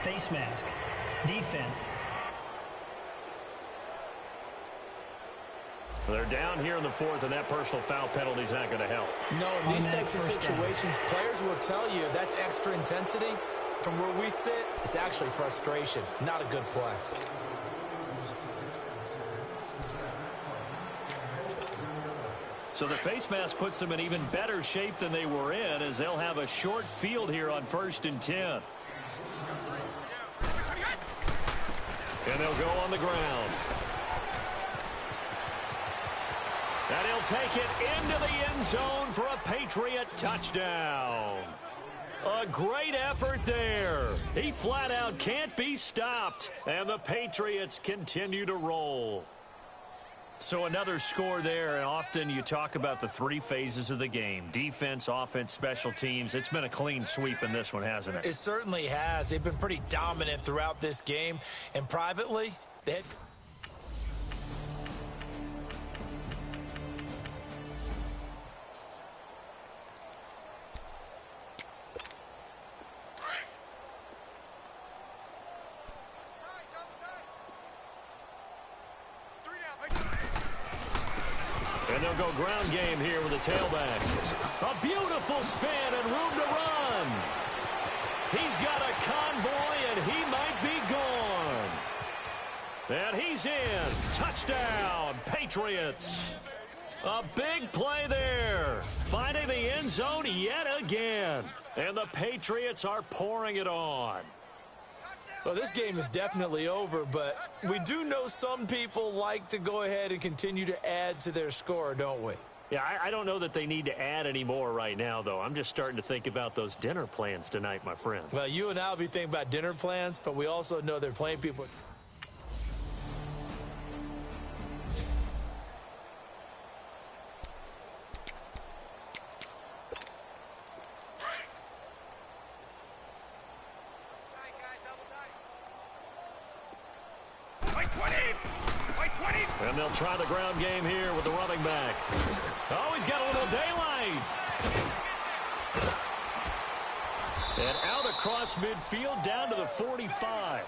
Face mask. Defense. They're down here in the fourth, and that personal foul penalty is not going to help. No, in these types of situations, players will tell you that's extra intensity. From where we sit, it's actually frustration, not a good play. So the face mask puts them in even better shape than they were in, as they'll have a short field here on 1st and 10. And they'll go on the ground. And he'll take it into the end zone for a Patriot touchdown. A great effort there. He flat out can't be stopped. And the Patriots continue to roll. So another score there, and often you talk about the three phases of the game. Defense, offense, special teams. It's been a clean sweep in this one, hasn't it? It certainly has. They've been pretty dominant throughout this game. And privately, they had... And they'll go ground game here with a tailback. A beautiful spin and room to run. He's got a convoy, and he might be gone. And he's in. Touchdown, Patriots. A big play there. Finding the end zone yet again. And the Patriots are pouring it on. Well, this game is definitely over, but we do know some people like to go ahead and continue to add to their score, don't we? Yeah, I don't know that they need to add any more right now, though. I'm just starting to think about those dinner plans tonight, my friend. Well, you and I will be thinking about dinner plans, but we also know they're playing people. And they'll try the ground game here with the running back. Oh, he's got a little daylight. And out across midfield down to the 45.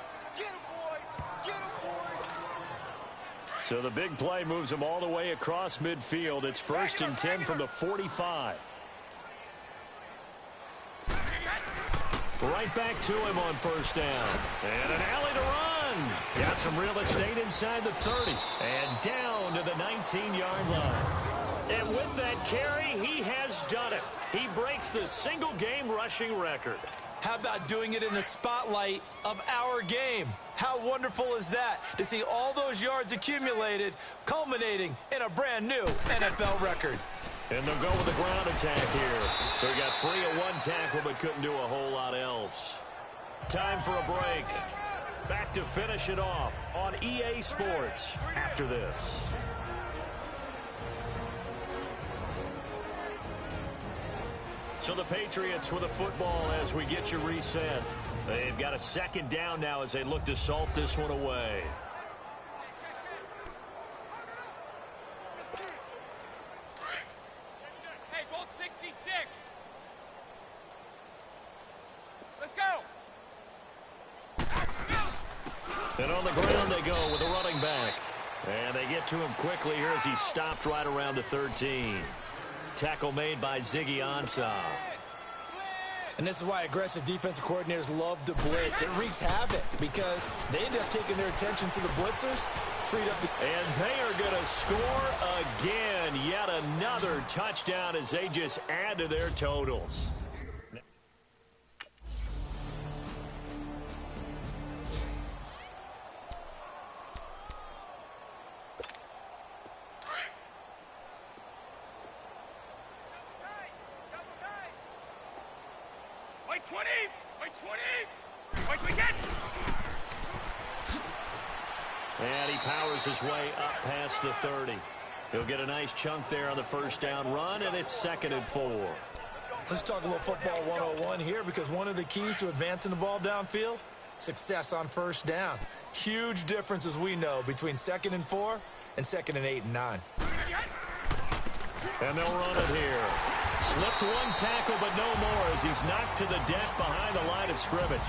So the big play moves him all the way across midfield. It's 1st and 10 from the 45. Right back to him on 1st down. And an alley to run. Got some real estate inside the 30. And down to the 19-yard line. And with that carry, he has done it. He breaks the single-game rushing record. How about doing it in the spotlight of our game? How wonderful is that to see all those yards accumulated, culminating in a brand new NFL record? And they'll go with the ground attack here. So he got free of one tackle but couldn't do a whole lot else. Time for a break. Back to finish it off on EA Sports after this. So the Patriots with a football as we get you reset. They've got a 2nd down now as they look to salt this one away. Hey, Bolt 66. Let's go. And on the ground they go with a running back. And they get to him quickly here as he stopped right around the 13. Tackle made by Ziggy Ansah. And this is why aggressive defensive coordinators love to blitz. It wreaks havoc because they end up taking their attention to the blitzers, freed up the... And they are going to score again. Yet another touchdown as they just add to their totals. And he powers his way up past the 30. He'll get a nice chunk there on the 1st down run, and it's 2nd and 4. Let's talk a little football 101 here because one of the keys to advancing the ball downfield, success on 1st down. Huge difference, as we know, between 2nd and 4 and 2nd and 8 and 9. And they'll run it here. Slipped one tackle, but no more as he's knocked to the deck behind the line of scrimmage.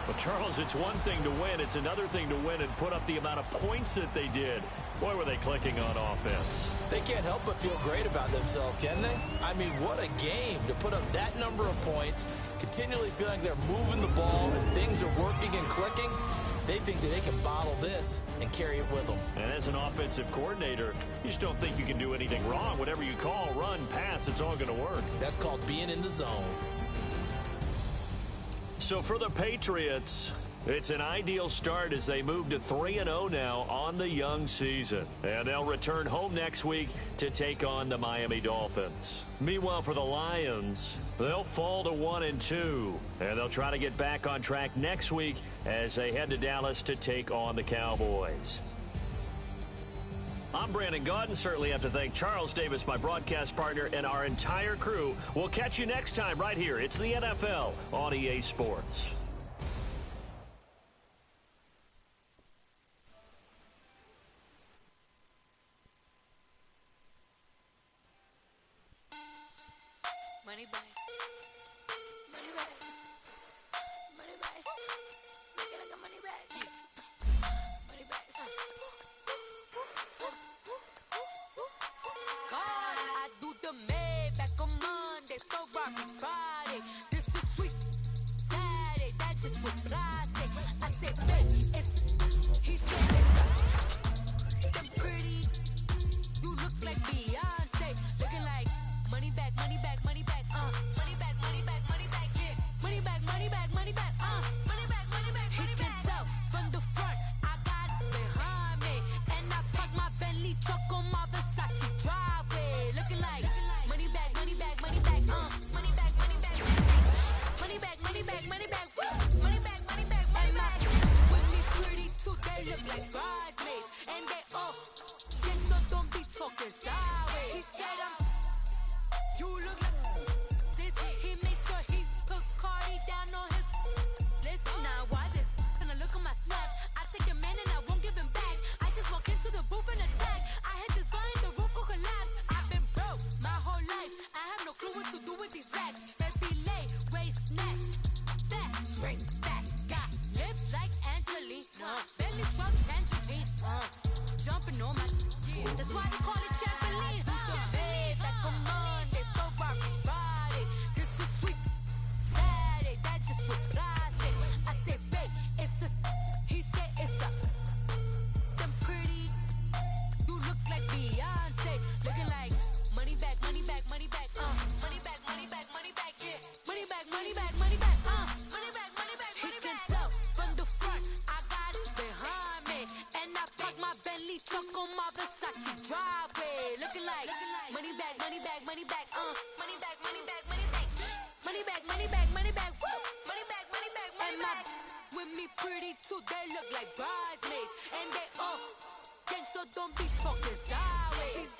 Well, Charles, it's one thing to win. It's another thing to win and put up the amount of points that they did. Boy, were they clicking on offense. They can't help but feel great about themselves, can they? I mean, what a game to put up that number of points, continually feeling they're moving the ball and things are working and clicking. They think that they can bottle this and carry it with them. And as an offensive coordinator, you just don't think you can do anything wrong. Whatever you call, run, pass, it's all going to work. That's called being in the zone. So for the Patriots, it's an ideal start as they move to 3-0 now on the young season. And they'll return home next week to take on the Miami Dolphins. Meanwhile, for the Lions, they'll fall to 1-2. And they'll try to get back on track next week as they head to Dallas to take on the Cowboys. I'm Brandon Gaudin. Certainly have to thank Charles Davis, my broadcast partner, and our entire crew. We'll catch you next time right here. It's the NFL on EA Sports. Money back. Money back. Money back. Make it like a money back. Yeah. Money back. God, I do the Maybach on Monday, Ferrari Friday. This is sweet Saturday, that's just what plastic. I said, baby, it's, he said, them pretty, you look like Beyonce, looking like money back, money back, money back, money back, money back, money back, yeah, money back, money back, money back, money back, money back. He can tell from the front, I got it behind me, and I park my Bentley truck on my Versace driveway, looking like money back, money back, money back, money back, money back, money back, money back, money back, woo, money back, money back, money back. With me pretty too, they look like bridesmaids, and they all think so, don't be talking sideways. He said you look like this. He makes sure he put Cardi down on his list. Now why this? Gonna look at my snap. I take your man and I won't give him back. I just walk into the booth and attack. I hit this guy in the roof will collapse. I've been broke my whole life. I have no clue what to do with these racks. Baby lay, waist snatch, back, straight back. Got lips like Angelina, belly truck tangerine. Jumping on my, that's why they call it trampoline. Back on Monday, Ferrari Friday. This is sweet Saturday, that's just what plastic. I said, babe, it's a, he said it's a, them pretty, you look like Beyonce, looking like money back, money back, money back, money back, money back, money back, yeah, money back, money back, money back, money back, money back. He can tell from the front, I got it behind me, and I park my Bentley truck on my Versace driveway, looking like money back, money back, money back, money back, money back, money back, money back, money back, money back, woo, money back, money back, money back. With me pretty too, they look like bridesmaids, and they all gang, so don't be talking sideways.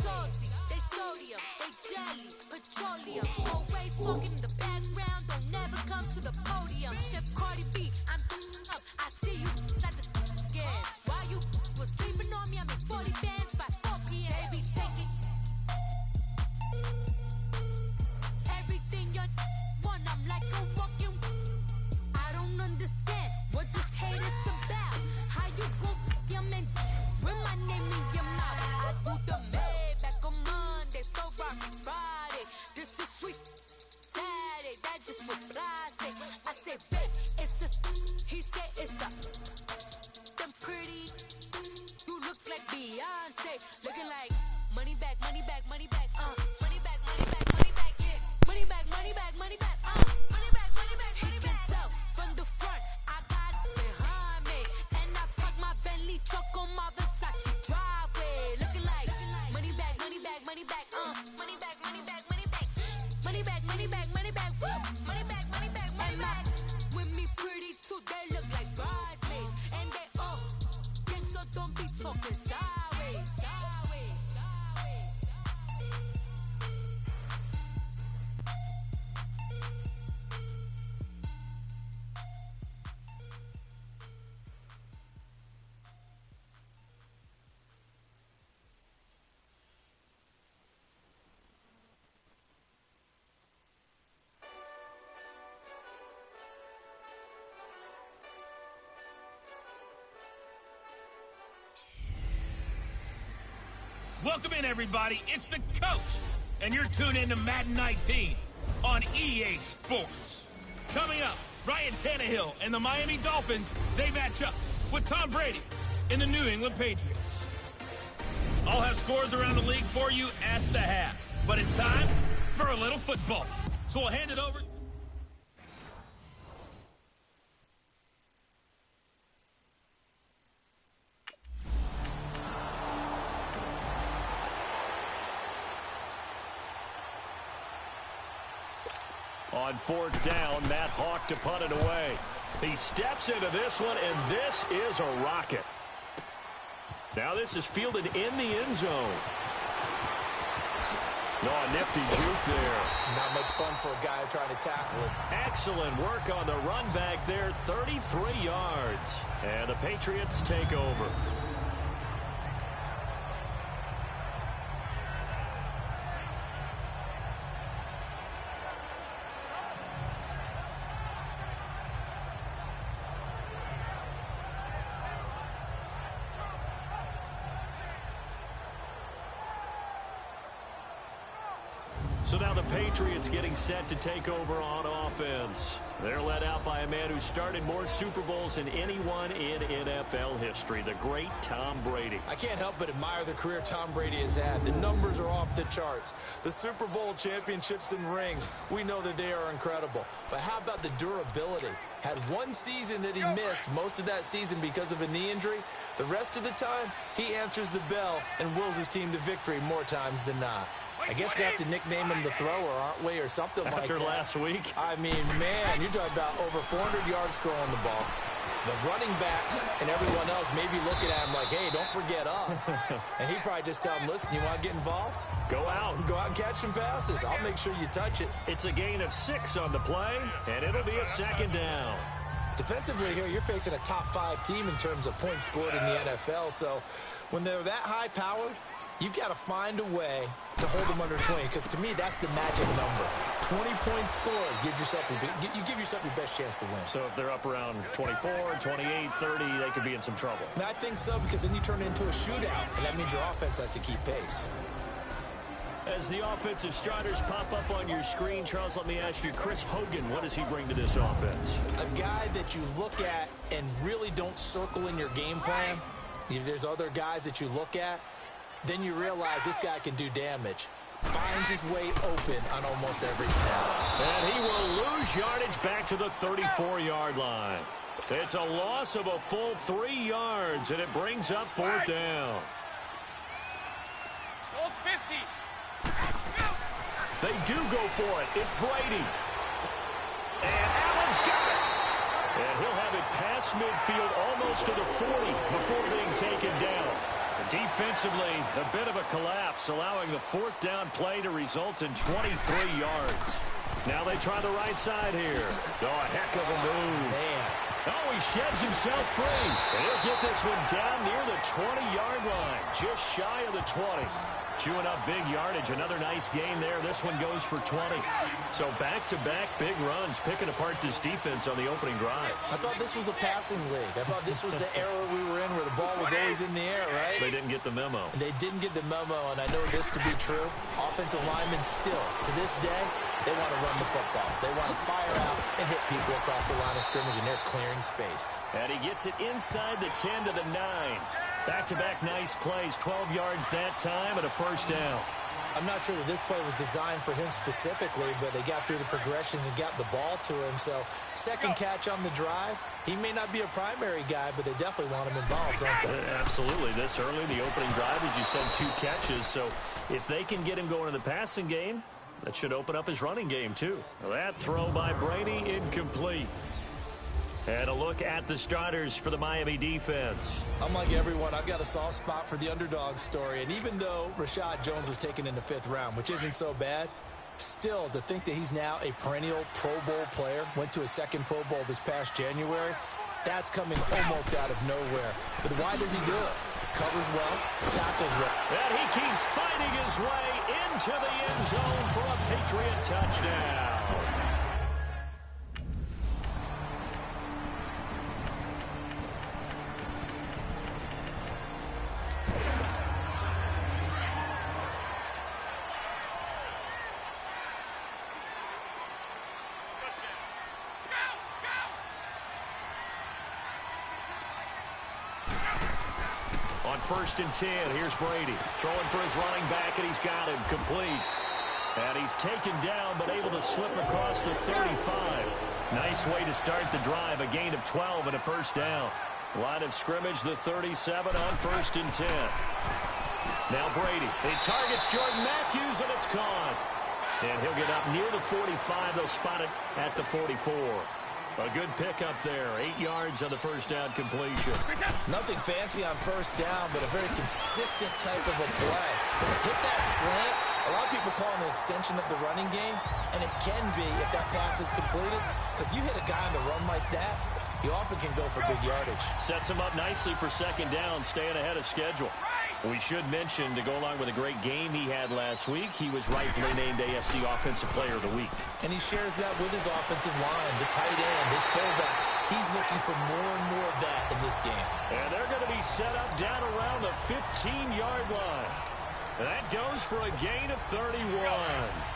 Salty, they sodium, they jelly, petroleum, always talking in the background, don't never come to the podium. Chef Cardi B, I'm up, I see you like the again. While you was sleeping on me, I'm in 40 bands by 4 p.m. They be taking everything you want, I'm like a walking. I don't understand what this hate is about. How you gon' your man with my name in your mouth? I do the Maybach on Monday, Ferrari Friday. This is sweet Saturday, that's just for plastic. I said, babe, it's a, he said it's a, them pretty, you look like Beyonce, looking like money back, money back, money back, money back, money back, money back, yeah, money back, money back, money back, money back, money back. He can tell from the front, I got it behind me, and I park my Bentley truck on my Versace driveway, looking like money back, money back, money back, money back, money back, money back, money back, money back, money back, woo, money back, money back, money back. With me pretty too, they look like bridesmaids, and they all gang, so don't be talking sideways, sideways, sideways. Welcome in, everybody. It's the coach, and you're tuned in to Madden 19 on EA Sports. Coming up, Ryan Tannehill and the Miami Dolphins, they match up with Tom Brady and the New England Patriots. I'll have scores around the league for you at the half, but it's time for a little football. So we'll hand it over. On fourth down, Matt Hawk to punt it away. He steps into this one, and this is a rocket. Now this is fielded in the end zone. Oh, a nifty juke there. Not much fun for a guy trying to tackle it. Excellent work on the run back there, 33 yards. And the Patriots take over. So now the Patriots getting set to take over on offense. They're led out by a man who started more Super Bowls than anyone in NFL history, the great Tom Brady. I can't help but admire the career Tom Brady has had. The numbers are off the charts. The Super Bowl championships and rings, we know that they are incredible. But how about the durability? Had one season that he missed, most of that season because of a knee injury. The rest of the time, he answers the bell and wills his team to victory more times than not. I guess we have to nickname him the thrower, aren't we, or something like that. After last week? I mean, man, you're talking about over 400 yards throwing the ball. The running backs and everyone else may be looking at him like, hey, don't forget us. And he'd probably just tell him, listen, you want to get involved? Go out. Go out and catch some passes. I'll make sure you touch it. It's a gain of 6 on the play, and it'll be a second down. Defensively here, you're facing a top-5 team in terms of points scored in the NFL. So when they're that high-powered, you've got to find a way to hold them under 20, because to me, that's the magic number. 20 points scored, you give yourself your best chance to win. So if they're up around 24, 28, 30, they could be in some trouble. And I think so, because then you turn it into a shootout, and that means your offense has to keep pace. As the offensive starters pop up on your screen, Charles, let me ask you, Chris Hogan, what does he bring to this offense? A guy that you look at and really don't circle in your game plan. There's other guys that you look at, then you realize this guy can do damage. Finds his way open on almost every snap. And he will lose yardage back to the 34-yard line. It's a loss of a full 3 yards, and it brings up fourth down. Goal 50. They do go for it. It's Brady. And Allen's got it. And he'll have it past midfield almost to the 40 before being taken down. Defensively, a bit of a collapse, allowing the fourth down play to result in 23 yards. Now they try the right side here. Oh, a heck of a move. Man. Oh, he sheds himself free. And he'll get this one down near the 20-yard line, just shy of the 20. Chewing up big yardage. Another nice gain there. This one goes for 20. So back-to-back big runs, picking apart this defense on the opening drive. I thought this was a passing league. I thought this was the era we were in where the ball was always in the air, right? They didn't get the memo. They didn't get the memo, and I know this to be true. Offensive linemen still, to this day, they want to run the football. They want to fire out and hit people across the line of scrimmage, and they're clearing space. And he gets it inside the 10 to the 9. Back-to-back nice plays, 12 yards that time and a first down. I'm not sure that this play was designed for him specifically, but they got through the progressions and got the ball to him. So second catch on the drive. He may not be a primary guy, but they definitely want him involved, don't they? Absolutely. This early in the opening drive, as you said, 2 catches. So if they can get him going in the passing game, that should open up his running game too. That throw by Brady incomplete. And a look at the starters for the Miami defense. I'm like everyone. I've got a soft spot for the underdog story. And even though Rashad Jones was taken in the 5th round, which isn't so bad, still to think that he's now a perennial Pro Bowl player, went to a 2nd Pro Bowl this past January, that's coming almost out of nowhere. But why does he do it? Covers well, tackles well. And he keeps fighting his way into the end zone for a Patriot touchdown. On 1st and 10, here's Brady. Throwing for his running back, and he's got him complete. And he's taken down, but able to slip across the 35. Nice way to start the drive, a gain of 12 and a first down. Line of scrimmage, the 37 on 1st and 10. Now Brady. He targets Jordan Matthews, and it's caught. And he'll get up near the 45. They'll spot it at the 44. A good pickup there. 8 yards on the first down completion. Nothing fancy on first down, but a very consistent type of a play. Hit that slant. A lot of people call it an extension of the running game, and it can be if that pass is completed, because you hit a guy on the run like that, he often can go for big yardage. Sets him up nicely for second down, staying ahead of schedule. We should mention, to go along with a great game he had last week, he was rightfully named AFC Offensive Player of the Week. And he shares that with his offensive line, the tight end, his fullback. He's looking for more and more of that in this game. And they're going to be set up down around the 15-yard line. That goes for a gain of 31.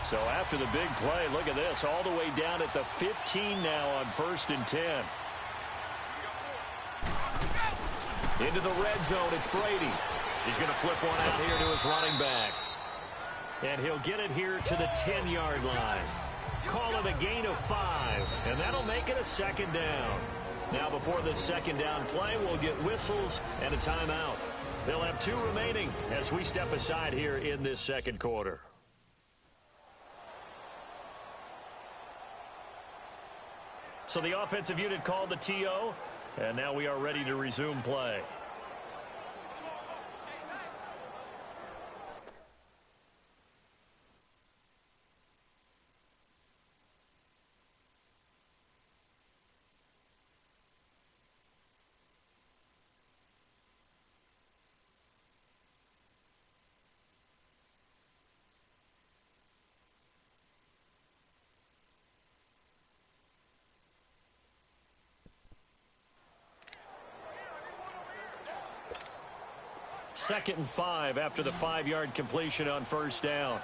So after the big play, look at this, all the way down at the 15 now on 1st and 10. Into the red zone, it's Brady. He's going to flip one out here to his running back. And he'll get it here to the 10-yard line. Call it a gain of 5, and that'll make it a second down. Now before the second down play, we'll get whistles and a timeout. They'll have 2 remaining as we step aside here in this second quarter. So the offensive unit called the TO, and now we are ready to resume play. Second and 5 after the 5-yard completion on first down.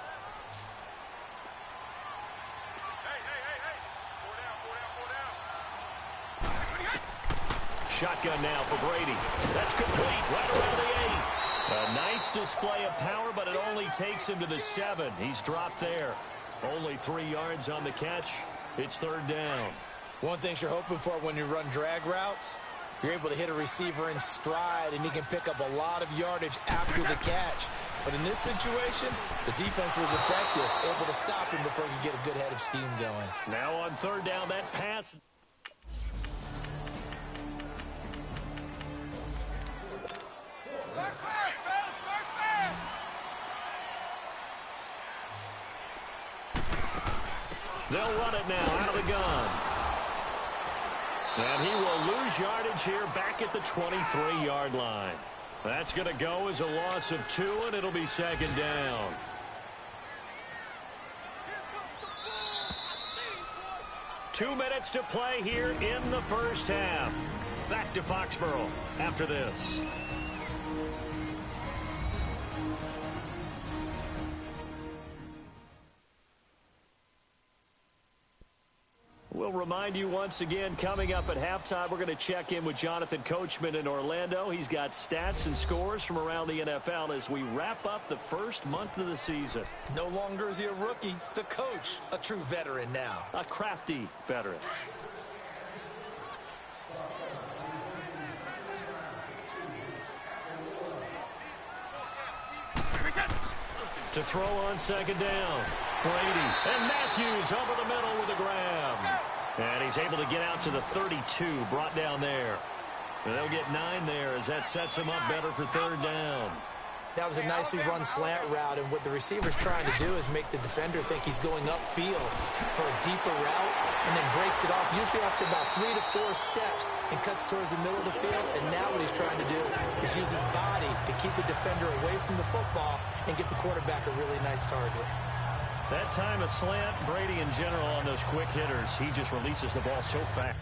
Shotgun now for Brady. That's complete right around the 8. A nice display of power, but it only takes him to the 7. He's dropped there. Only 3 yards on the catch. It's third down. One thing you're hoping for when you run drag routes, you're able to hit a receiver in stride, and he can pick up a lot of yardage after the catch. But in this situation, the defense was effective, able to stop him before he could get a good head of steam going. Now on third down, that pass. They'll run it now out of the gun. And he will lose yardage here back at the 23-yard line. That's going to go as a loss of 2, and it'll be second down. Two minutes to play here in the first half. Back to Foxborough after this. We'll remind you once again, coming up at halftime, we're going to check in with Jonathan Coachman in Orlando. He's got stats and scores from around the NFL as we wrap up the first month of the season. No longer is he a rookie. The coach, a true veteran now. A crafty veteran. To throw on second down. Brady and Matthews over the middle with a grab. And he's able to get out to the 32, brought down there. And they'll get 9 there as that sets him up better for third down. That was a nicely run slant route, and what the receiver's trying to do is make the defender think he's going upfield for a deeper route, and then breaks it off, usually after about 3 to 4 steps, and cuts towards the middle of the field. And now what he's trying to do is use his body to keep the defender away from the football and get the quarterback a really nice target. That time a slant, Brady in general on those quick hitters, he just releases the ball so fast.